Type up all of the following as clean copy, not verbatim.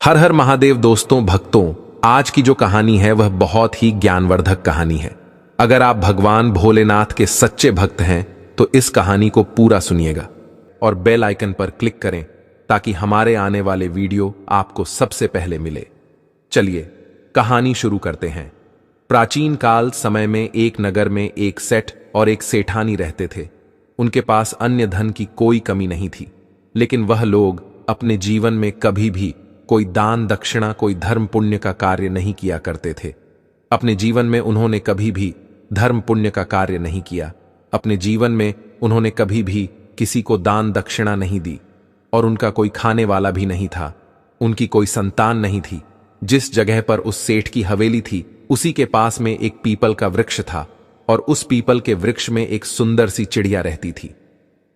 हर हर महादेव दोस्तों भक्तों, आज की जो कहानी है वह बहुत ही ज्ञानवर्धक कहानी है। अगर आप भगवान भोलेनाथ के सच्चे भक्त हैं तो इस कहानी को पूरा सुनिएगा और बेल आइकन पर क्लिक करें ताकि हमारे आने वाले वीडियो आपको सबसे पहले मिले। चलिए कहानी शुरू करते हैं। प्राचीन काल समय में एक नगर में एक सेठ और एक सेठानी रहते थे। उनके पास अन्य धन की कोई कमी नहीं थी, लेकिन वह लोग अपने जीवन में कभी भी कोई दान दक्षिणा, कोई धर्म पुण्य का कार्य नहीं किया करते थे। अपने जीवन में उन्होंने कभी भी धर्म पुण्य का कार्य नहीं किया। अपने जीवन में उन्होंने कभी भी किसी को दान दक्षिणा नहीं दी और उनका कोई खाने वाला भी नहीं था। उनकी कोई संतान नहीं थी। जिस जगह पर उस सेठ की हवेली थी उसी के पास में एक पीपल का वृक्ष था और उस पीपल के वृक्ष में एक सुंदर सी चिड़िया रहती थी।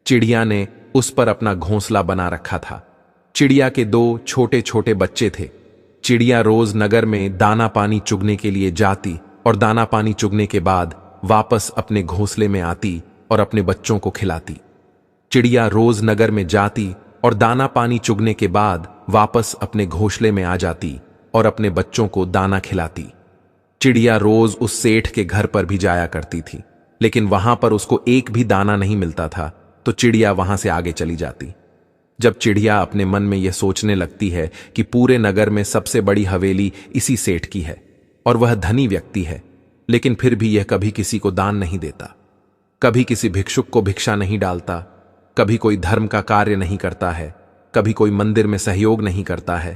चिड़िया ने उस पर अपना घोंसला बना रखा था। चिड़िया के दो छोटे छोटे बच्चे थे। चिड़िया रोज नगर में दाना पानी चुगने के लिए जाती और दाना पानी चुगने के बाद वापस अपने घोंसले में आती और अपने बच्चों को खिलाती। चिड़िया रोज नगर में जाती और दाना पानी चुगने के बाद वापस अपने घोंसले में आ जाती और अपने बच्चों को दाना खिलाती। चिड़िया रोज उस सेठ के घर पर भी जाया करती थी, लेकिन वहां पर उसको एक भी दाना नहीं मिलता था तो चिड़िया वहां से आगे चली जाती। जब चिड़िया अपने मन में यह सोचने लगती है कि पूरे नगर में सबसे बड़ी हवेली इसी सेठ की है और वह धनी व्यक्ति है, लेकिन फिर भी यह कभी किसी को दान नहीं देता, कभी किसी भिक्षुक को भिक्षा नहीं डालता, कभी कोई धर्म का कार्य नहीं करता है, कभी कोई मंदिर में सहयोग नहीं करता है,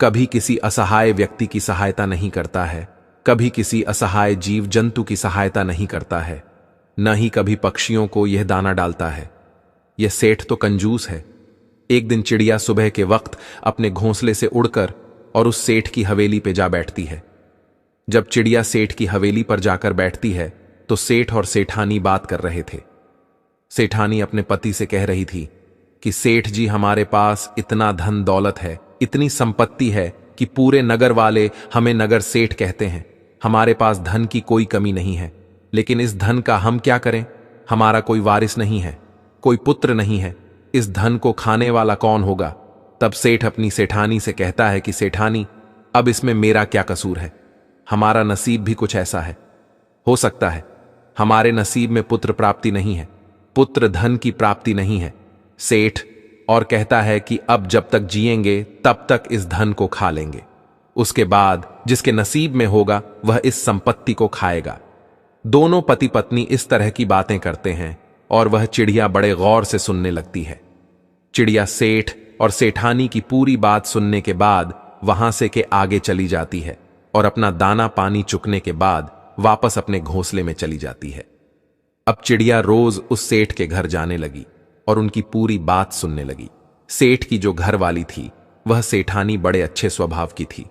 कभी किसी असहाय व्यक्ति की सहायता नहीं करता है, कभी किसी असहाय जीव जंतु की सहायता नहीं करता है, न ही कभी पक्षियों को यह दाना डालता है। यह सेठ तो कंजूस है। एक दिन चिड़िया सुबह के वक्त अपने घोंसले से उड़कर और उस सेठ की हवेली पे जा बैठती है। जब चिड़िया सेठ की हवेली पर जाकर बैठती है तो सेठ और सेठानी बात कर रहे थे। सेठानी अपने पति से कह रही थी कि सेठ जी, हमारे पास इतना धन दौलत है, इतनी संपत्ति है कि पूरे नगर वाले हमें नगर सेठ कहते हैं। हमारे पास धन की कोई कमी नहीं है, लेकिन इस धन का हम क्या करें? हमारा कोई वारिस नहीं है, कोई पुत्र नहीं है। इस धन को खाने वाला कौन होगा? तब सेठ अपनी सेठानी से कहता है कि सेठानी, अब इसमें मेरा क्या कसूर है? हमारा नसीब भी कुछ ऐसा है। हो सकता है हमारे नसीब में पुत्र प्राप्ति नहीं है, पुत्र धन की प्राप्ति नहीं है। सेठ और कहता है कि अब जब तक जिएंगे तब तक इस धन को खा लेंगे, उसके बाद जिसके नसीब में होगा वह इस संपत्ति को खाएगा। दोनों पति पत्नी इस तरह की बातें करते हैं और वह चिड़िया बड़े गौर से सुनने लगती है। चिड़िया सेठ और सेठानी की पूरी बात सुनने के बाद वहां से के आगे चली जाती है और अपना दाना पानी चुकने के बाद वापस अपने घोंसले में चली जाती है। अब चिड़िया रोज उस सेठ के घर जाने लगी और उनकी पूरी बात सुनने लगी। सेठ की जो घर वाली थी वह सेठानी बड़े अच्छे स्वभाव की थी।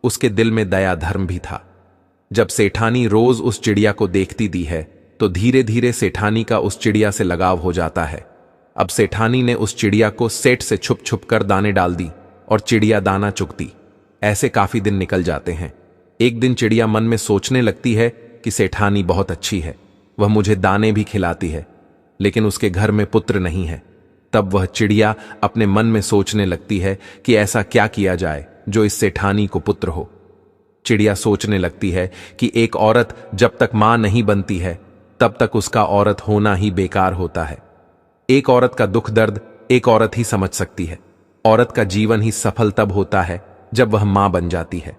उसके दिल में दया धर्म भी था। जब सेठानी रोज उस चिड़िया को देखती दी है तो धीरे धीरे सेठानी का उस चिड़िया से लगाव हो जाता है। अब सेठानी ने उस चिड़िया को सेठ से छुप छुप कर दाने डाल दी और चिड़िया दाना चुगती। ऐसे काफी दिन निकल जाते हैं। एक दिन चिड़िया मन में सोचने लगती है कि सेठानी बहुत अच्छी है, वह मुझे दाने भी खिलाती है, लेकिन उसके घर में पुत्र नहीं है। तब वह चिड़िया अपने मन में सोचने लगती है कि ऐसा क्या किया जाए जो इस सेठानी को पुत्र हो। चिड़िया सोचने लगती है कि एक औरत जब तक मां नहीं बनती है तब तक उसका औरत होना ही बेकार होता है। एक औरत का दुख दर्द एक औरत ही समझ सकती है। औरत का जीवन ही सफल तब होता है जब वह मां बन जाती है।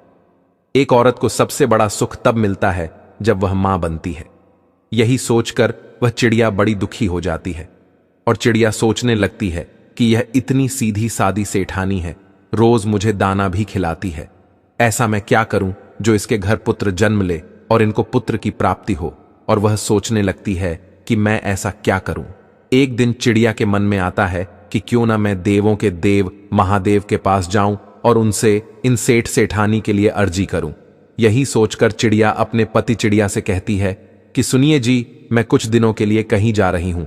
एक औरत को सबसे बड़ा सुख तब मिलता है जब वह मां बनती है। यही सोचकर वह चिड़िया बड़ी दुखी हो जाती है और चिड़िया सोचने लगती है कि यह इतनी सीधी सादी सेठानी है, रोज मुझे दाना भी खिलाती है। ऐसा मैं क्या करूं जो इसके घर पुत्र जन्म ले और इनको पुत्र की प्राप्ति हो। और वह सोचने लगती है कि मैं ऐसा क्या करूं। एक दिन चिड़िया के मन में आता है कि क्यों ना मैं देवों के देव महादेव के पास जाऊं और उनसे इन सेठ सेठानी के लिए अर्जी करूं। यही सोचकर चिड़िया अपने पति चिड़िया से कहती है कि सुनिए जी, मैं कुछ दिनों के लिए कहीं जा रही हूं,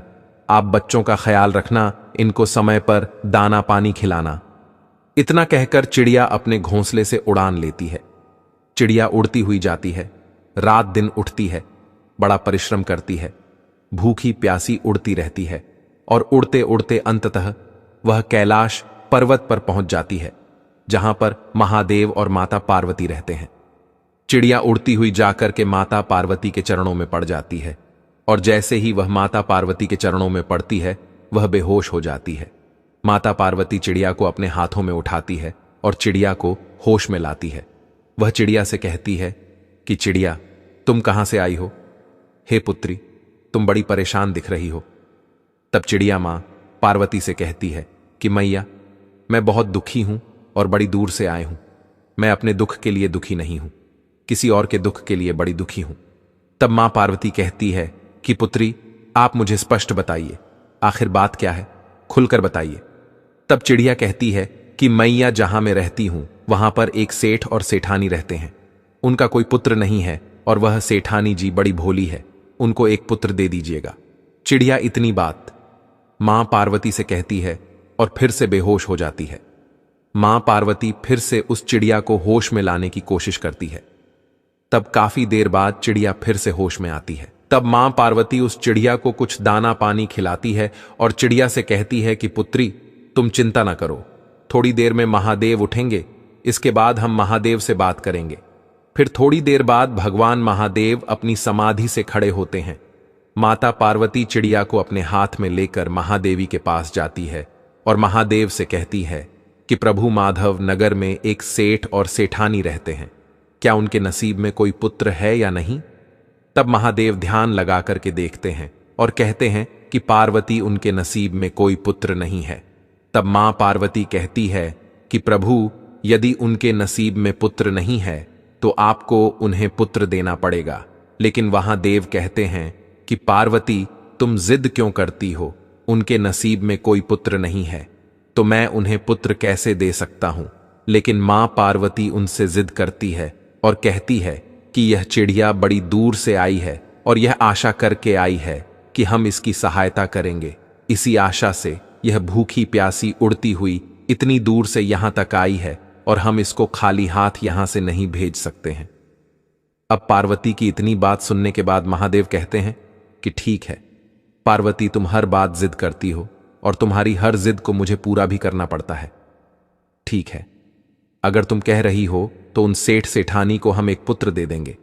आप बच्चों का ख्याल रखना, इनको समय पर दाना पानी खिलाना। इतना कहकर चिड़िया अपने घोंसले से उड़ान लेती है। चिड़िया उड़ती हुई जाती है, रात दिन उठती है, बड़ा परिश्रम करती है, भूखी प्यासी उड़ती रहती है और उड़ते उड़ते अंततः वह कैलाश पर्वत पर पहुंच जाती है। जहां पर महादेव और माता पार्वती रहते हैं। चिड़िया उड़ती हुई जाकर के माता पार्वती के चरणों में पड़ जाती है, और जैसे ही वह माता पार्वती के चरणों में पड़ती है वह बेहोश हो जाती है। माता पार्वती चिड़िया को अपने हाथों में उठाती है और चिड़िया को होश में लाती है। वह चिड़िया से कहती है कि चिड़िया, तुम कहां से आई हो? हे पुत्री, तुम बड़ी परेशान दिख रही हो। तब चिड़िया मां पार्वती से कहती है कि मैया, मैं बहुत दुखी हूं और बड़ी दूर से आए हूं। मैं अपने दुख के लिए दुखी नहीं हूं, किसी और के दुख के लिए बड़ी दुखी हूं। तब मां पार्वती कहती है कि पुत्री, आप मुझे स्पष्ट बताइए, आखिर बात क्या है, खुलकर बताइए। तब चिड़िया कहती है कि मैया, जहां मैं रहती हूं वहां पर एक सेठ और सेठानी रहते हैं। उनका कोई पुत्र नहीं है और वह सेठानी जी बड़ी भोली है, उनको एक पुत्र दे दीजिएगा। चिड़िया इतनी बात मां पार्वती से कहती है और फिर से बेहोश हो जाती है। मां पार्वती फिर से उस चिड़िया को होश में लाने की कोशिश करती है। तब काफी देर बाद चिड़िया फिर से होश में आती है। तब मां पार्वती उस चिड़िया को कुछ दाना पानी खिलाती है और चिड़िया से कहती है कि पुत्री, तुम चिंता ना करो, थोड़ी देर में महादेव उठेंगे, इसके बाद हम महादेव से बात करेंगे। फिर थोड़ी देर बाद भगवान महादेव अपनी समाधि से खड़े होते हैं। माता पार्वती चिड़िया को अपने हाथ में लेकर महादेवी के पास जाती है और महादेव से कहती है कि प्रभु माधव नगर में एक सेठ और सेठानी रहते हैं, क्या उनके नसीब में कोई पुत्र है या नहीं? तब महादेव ध्यान लगा करके देखते हैं और कहते हैं कि पार्वती, उनके नसीब में कोई पुत्र नहीं है। तब मां पार्वती कहती है कि प्रभु, यदि उनके नसीब में पुत्र नहीं है तो आपको उन्हें पुत्र देना पड़ेगा। लेकिन वहां देव कहते हैं कि पार्वती, तुम जिद क्यों करती हो, उनके नसीब में कोई पुत्र नहीं है तो मैं उन्हें पुत्र कैसे दे सकता हूं। लेकिन मां पार्वती उनसे जिद करती है और कहती है कि यह चिड़िया बड़ी दूर से आई है और यह आशा करके आई है कि हम इसकी सहायता करेंगे। इसी आशा से यह भूखी प्यासी उड़ती हुई इतनी दूर से यहां तक आई है और हम इसको खाली हाथ यहां से नहीं भेज सकते हैं। अब पार्वती की इतनी बात सुनने के बाद महादेव कहते हैं कि ठीक है पार्वती, तुम हर बात जिद करती हो और तुम्हारी हर जिद को मुझे पूरा भी करना पड़ता है। ठीक है, अगर तुम कह रही हो तो उन सेठ सेठानी को हम एक पुत्र दे देंगे।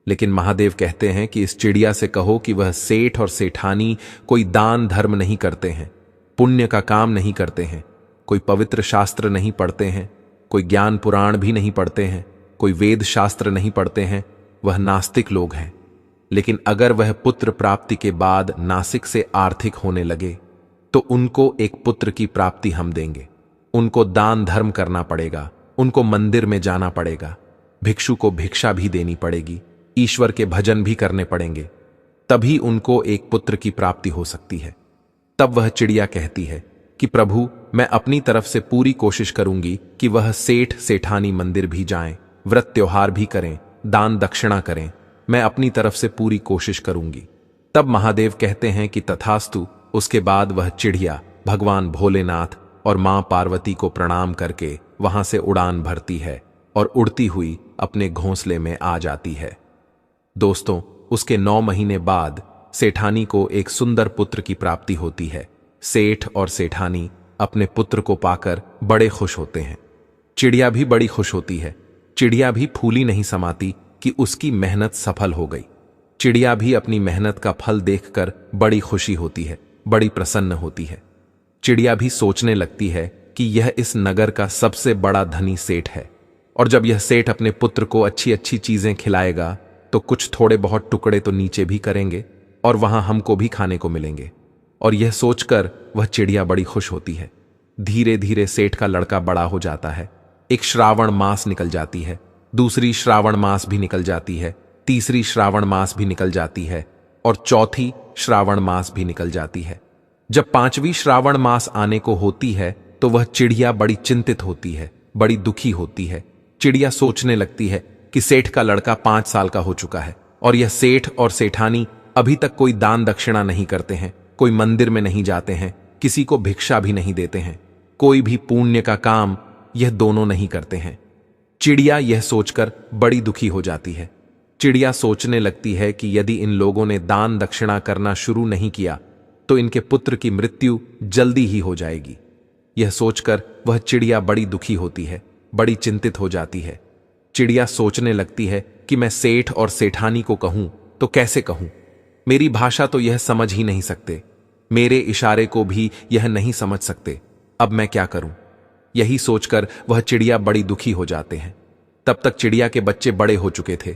लेकिन महादेव कहते हैं कि इस चिड़िया से कहो कि वह सेठ और सेठानी कोई दान धर्म नहीं करते हैं, पुण्य का काम नहीं करते हैं, कोई पवित्र शास्त्र नहीं पढ़ते हैं, कोई ज्ञान पुराण भी नहीं पढ़ते हैं, कोई वेद शास्त्र नहीं पढ़ते हैं, वह नास्तिक लोग हैं। लेकिन अगर वह पुत्र प्राप्ति के बाद नासिक से आर्थिक होने लगे तो उनको एक पुत्र की प्राप्ति हम देंगे। उनको दान धर्म करना पड़ेगा, उनको मंदिर में जाना पड़ेगा, भिक्षु को भिक्षा भी देनी पड़ेगी, ईश्वर के भजन भी करने पड़ेंगे, तभी उनको एक पुत्र की प्राप्ति हो सकती है। तब वह चिड़िया कहती है कि प्रभु, मैं अपनी तरफ से पूरी कोशिश करूंगी कि वह सेठ सेठानी मंदिर भी जाएं, व्रत त्योहार भी करें, दान दक्षिणा करें, मैं अपनी तरफ से पूरी कोशिश करूंगी। तब महादेव कहते हैं कि तथास्तु। उसके बाद वह चिड़िया भगवान भोलेनाथ और मां पार्वती को प्रणाम करके वहां से उड़ान भरती है और उड़ती हुई अपने घोंसले में आ जाती है। दोस्तों, उसके 9 महीने बाद सेठानी को एक सुंदर पुत्र की प्राप्ति होती है। सेठ और सेठानी अपने पुत्र को पाकर बड़े खुश होते हैं। चिड़िया भी बड़ी खुश होती है। चिड़िया भी फूली नहीं समाती कि उसकी मेहनत सफल हो गई। चिड़िया भी अपनी मेहनत का फल देखकर बड़ी खुशी होती है, बड़ी प्रसन्न होती है। चिड़िया भी सोचने लगती है कि यह इस नगर का सबसे बड़ा धनी सेठ है, और जब यह सेठ अपने पुत्र को अच्छी अच्छी चीजें खिलाएगा तो कुछ थोड़े बहुत टुकड़े तो नीचे भी करेंगे और वहां हमको भी खाने को मिलेंगे। और यह सोचकर वह चिड़िया बड़ी खुश होती है। धीरे धीरे सेठ का लड़का बड़ा हो जाता है। एक श्रावण मास निकल जाती है, दूसरी श्रावण मास भी निकल जाती है, तीसरी श्रावण मास भी निकल जाती है और चौथी श्रावण मास भी निकल जाती है। जब 5वीं श्रावण मास आने को होती है तो वह चिड़िया बड़ी चिंतित होती है, बड़ी दुखी होती है। चिड़िया सोचने लगती है कि सेठ का लड़का 5 साल का हो चुका है और यह सेठ और सेठानी अभी तक कोई दान दक्षिणा नहीं करते हैं, कोई मंदिर में नहीं जाते हैं, किसी को भिक्षा भी नहीं देते हैं, कोई भी पुण्य का काम यह दोनों नहीं करते हैं। चिड़िया यह सोचकर बड़ी दुखी हो जाती है। चिड़िया सोचने लगती है कि यदि इन लोगों ने दान दक्षिणा करना शुरू नहीं किया तो इनके पुत्र की मृत्यु जल्दी ही हो जाएगी। यह सोचकर वह चिड़िया बड़ी दुखी होती है। बड़ी चिंतित हो जाती है। चिड़िया सोचने लगती है कि मैं सेठ और सेठानी को कहूं तो कैसे कहूं। मेरी भाषा तो यह समझ ही नहीं सकते, मेरे इशारे को भी यह नहीं समझ सकते। अब मैं क्या करूं? यही सोचकर वह चिड़िया बड़ी दुखी हो जाते हैं। तब तक चिड़िया के बच्चे बड़े हो चुके थे।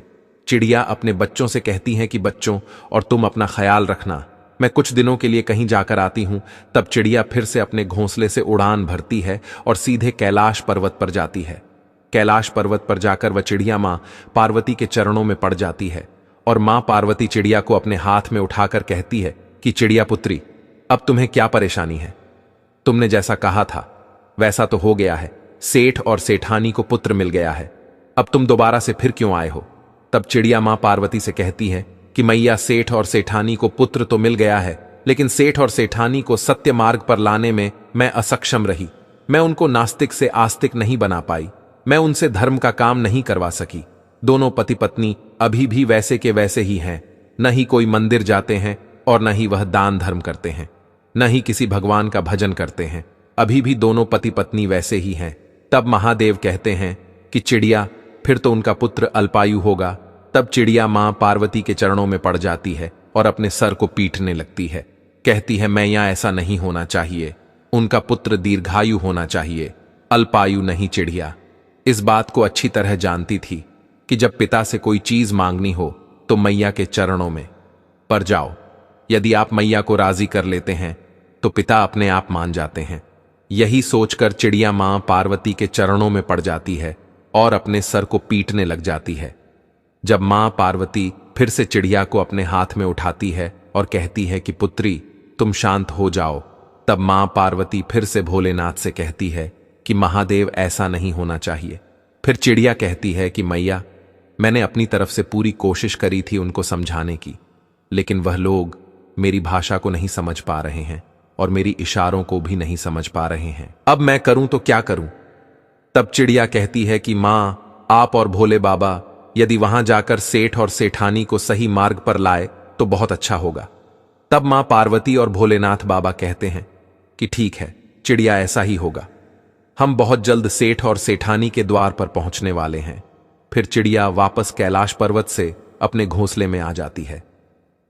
चिड़िया अपने बच्चों से कहती हैं कि बच्चों, और तुम अपना ख्याल रखना, मैं कुछ दिनों के लिए कहीं जाकर आती हूं। तब चिड़िया फिर से अपने घोंसले से उड़ान भरती है और सीधे कैलाश पर्वत पर जाती है। कैलाश पर्वत पर जाकर वह चिड़िया मां पार्वती के चरणों में पड़ जाती है और मां पार्वती चिड़िया को अपने हाथ में उठाकर कहती है कि चिड़िया पुत्री, अब तुम्हें क्या परेशानी है? तुमने जैसा कहा था वैसा तो हो गया है। सेठ और सेठानी को पुत्र मिल गया है। अब तुम दोबारा से फिर क्यों आए हो? तब चिड़िया मां पार्वती से कहती है कि मैया, सेठ और सेठानी को पुत्र तो मिल गया है, लेकिन सेठ और सेठानी को सत्य मार्ग पर लाने में मैं असक्षम रही। मैं उनको नास्तिक से आस्तिक नहीं बना पाई। मैं उनसे धर्म का काम नहीं करवा सकी। दोनों पति पत्नी अभी भी वैसे के वैसे ही हैं। न ही कोई मंदिर जाते हैं और न ही वह दान धर्म करते हैं, न ही किसी भगवान का भजन करते हैं। अभी भी दोनों पति पत्नी वैसे ही हैं। तब महादेव कहते हैं कि चिड़िया, फिर तो उनका पुत्र अल्पायु होगा। तब चिड़िया मां पार्वती के चरणों में पड़ जाती है और अपने सर को पीटने लगती है। कहती है, मैया, ऐसा नहीं होना चाहिए। उनका पुत्र दीर्घायु होना चाहिए, अल्पायु नहीं। चिड़िया इस बात को अच्छी तरह जानती थी कि जब पिता से कोई चीज मांगनी हो तो मैया के चरणों में पड़ जाओ। यदि आप मैया को राजी कर लेते हैं तो पिता अपने आप मान जाते हैं। यही सोचकर चिड़िया मां पार्वती के चरणों में पड़ जाती है और अपने सर को पीटने लग जाती है। जब मां पार्वती फिर से चिड़िया को अपने हाथ में उठाती है और कहती है कि पुत्री, तुम शांत हो जाओ, तब मां पार्वती फिर से भोलेनाथ से कहती है कि महादेव, ऐसा नहीं होना चाहिए। फिर चिड़िया कहती है कि मैया, मैंने अपनी तरफ से पूरी कोशिश करी थी उनको समझाने की, लेकिन वह लोग मेरी भाषा को नहीं समझ पा रहे हैं और मेरी इशारों को भी नहीं समझ पा रहे हैं। अब मैं करूं तो क्या करूं? तब चिड़िया कहती है कि मां, आप और भोले बाबा यदि वहां जाकर सेठ और सेठानी को सही मार्ग पर लाए तो बहुत अच्छा होगा। तब मां पार्वती और भोलेनाथ बाबा कहते हैं कि ठीक है चिड़िया, ऐसा ही होगा। हम बहुत जल्द सेठ और सेठानी के द्वार पर पहुंचने वाले हैं। फिर चिड़िया वापस कैलाश पर्वत से अपने घोंसले में आ जाती है।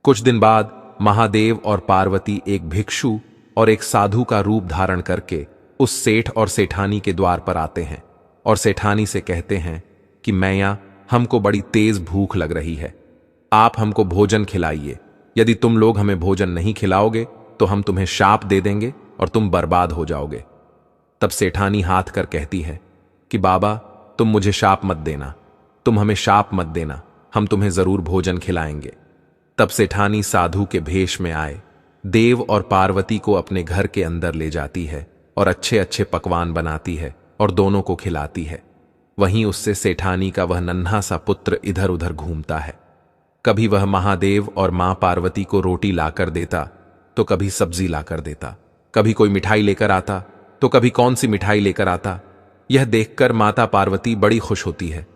कुछ दिन बाद महादेव और पार्वती एक भिक्षु और एक साधु का रूप धारण करके उस सेठ और सेठानी के द्वार पर आते हैं और सेठानी से कहते हैं कि मैया, हमको बड़ी तेज भूख लग रही है, आप हमको भोजन खिलाइए। यदि तुम लोग हमें भोजन नहीं खिलाओगे तो हम तुम्हें शाप दे देंगे और तुम बर्बाद हो जाओगे। तब सेठानी हाथ कर कहती है कि बाबा, तुम मुझे शाप मत देना, तुम हमें शाप मत देना, हम तुम्हें जरूर भोजन खिलाएंगे। तब सेठानी साधु के भेष में आए देव और पार्वती को अपने घर के अंदर ले जाती है और अच्छे अच्छे पकवान बनाती है और दोनों को खिलाती है। वहीं उससे सेठानी का वह नन्हा सा पुत्र इधर उधर घूमता है। कभी वह महादेव और मां पार्वती को रोटी लाकर देता तो कभी सब्जी लाकर देता, कभी कोई मिठाई लेकर आता तो कभी कौन सी मिठाई लेकर आता। यह देखकर माता पार्वती बड़ी खुश होती है।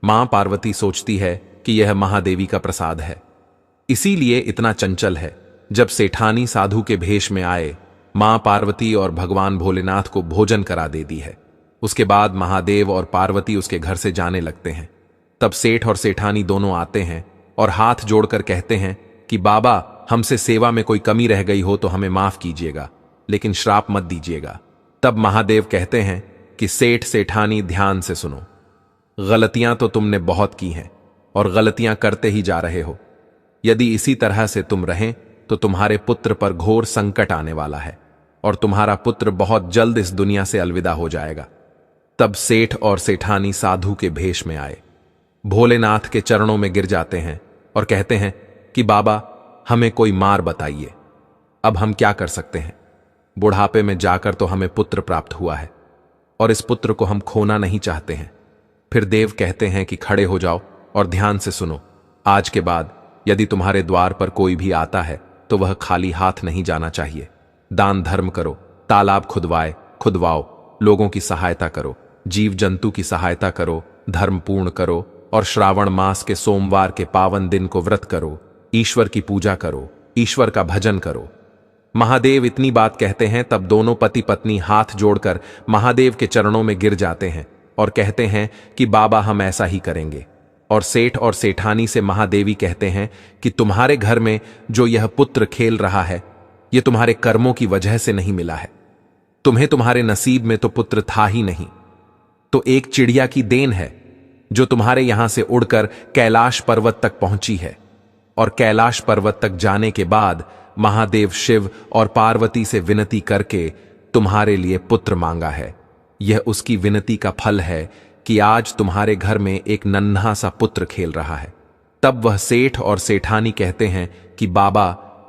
मां पार्वती सोचती है कि यह महादेवी का प्रसाद है, इसीलिए इतना चंचल है। जब सेठानी साधु के भेष में आए, मां पार्वती और भगवान भोलेनाथ को भोजन करा देती है। उसके बाद महादेव और पार्वती उसके घर से जाने लगते हैं। तब सेठ और सेठानी दोनों आते हैं और हाथ जोड़कर कहते हैं कि बाबा, हमसे सेवा में कोई कमी रह गई हो तो हमें माफ कीजिएगा, लेकिन श्राप मत दीजिएगा। तब महादेव कहते हैं कि सेठ सेठानी, ध्यान से सुनो, गलतियां तो तुमने बहुत की हैं और गलतियां करते ही जा रहे हो। यदि इसी तरह से तुम रहें तो तुम्हारे पुत्र पर घोर संकट आने वाला है और तुम्हारा पुत्र बहुत जल्द इस दुनिया से अलविदा हो जाएगा। तब सेठ और सेठानी साधु के भेष में आए, भोलेनाथ के चरणों में गिर जाते हैं और कहते हैं कि बाबा, हमें कोई मार बताइए, अब हम क्या कर सकते हैं? बुढ़ापे में जाकर तो हमें पुत्र प्राप्त हुआ है और इस पुत्र को हम खोना नहीं चाहते हैं। फिर देव कहते हैं कि खड़े हो जाओ और ध्यान से सुनो, आज के बाद यदि तुम्हारे द्वार पर कोई भी आता है तो वह खाली हाथ नहीं जाना चाहिए। दान धर्म करो, तालाब खुदवाओ, लोगों की सहायता करो, जीव जंतु की सहायता करो, धर्म पूर्ण करो और श्रावण मास के सोमवार के पावन दिन को व्रत करो, ईश्वर की पूजा करो, ईश्वर का भजन करो। महादेव इतनी बात कहते हैं तब दोनों पति पत्नी हाथ जोड़कर महादेव के चरणों में गिर जाते हैं और कहते हैं कि बाबा हम ऐसा ही करेंगे। और सेठ और सेठानी से महादेवी कहते हैं कि तुम्हारे घर में जो यह पुत्र खेल रहा है, यह तुम्हारे कर्मों की वजह से नहीं मिला है। तुम्हें तुम्हारे नसीब में तो पुत्र था ही नहीं, तो एक चिड़िया की देन है जो तुम्हारे यहां से उड़कर कैलाश पर्वत तक पहुंची है। और कैलाश पर्वत तक जाने के बाद महादेव शिव और पार्वती से विनती करके तुम्हारे लिए पुत्र मांगा है। यह उसकी विनती का फल है कि आज तुम्हारे घर में एक नन्हा सा पुत्र खेल रहा है। तब वह सेठ और सेठानी कहते हैं कि बाबा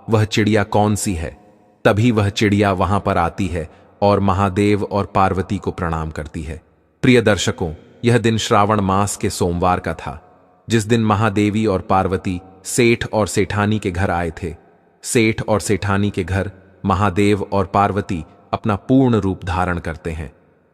वह चिड़िया कौन सी है। तभी वह चिड़िया वहां पर आती है और महादेव और पार्वती को प्रणाम करती है। प्रिय दर्शकों, यह दिन श्रावण मास के सोमवार का था, जिस दिन महादेवी और पार्वती सेठ और सेठानी के घर आए थे। सेठ और सेठानी के घर महादेव और पार्वती अपना पूर्ण रूप धारण करते हैं।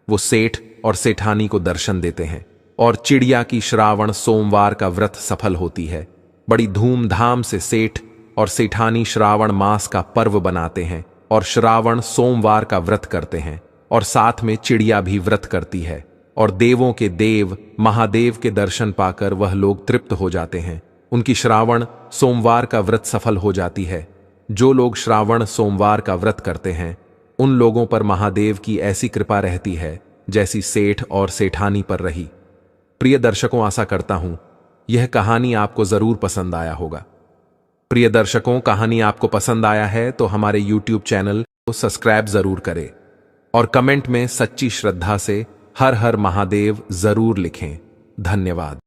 वो सेठ और सेठानी को दर्शन देते हैं और चिड़िया की श्रावण सोमवार का व्रत सफल होती है। बड़ी धूमधाम से सेठ और सेठानी श्रावण मास का पर्व बनाते हैं और श्रावण सोमवार का व्रत करते हैं, और साथ में चिड़िया भी व्रत करती है। और देवों के देव महादेव के दर्शन पाकर वह लोग तृप्त हो जाते हैं। उनकी श्रावण सोमवार का व्रत सफल हो जाती है। जो लोग श्रावण सोमवार का व्रत करते हैं उन लोगों पर महादेव की ऐसी कृपा रहती है जैसी सेठ और सेठानी पर रही। प्रिय दर्शकों, आशा करता हूं यह कहानी आपको जरूर पसंद आया होगा। प्रिय दर्शकों, कहानी आपको पसंद आया है तो हमारे YouTube चैनल को सब्सक्राइब जरूर करें और कमेंट में सच्ची श्रद्धा से हर हर महादेव जरूर लिखें। धन्यवाद।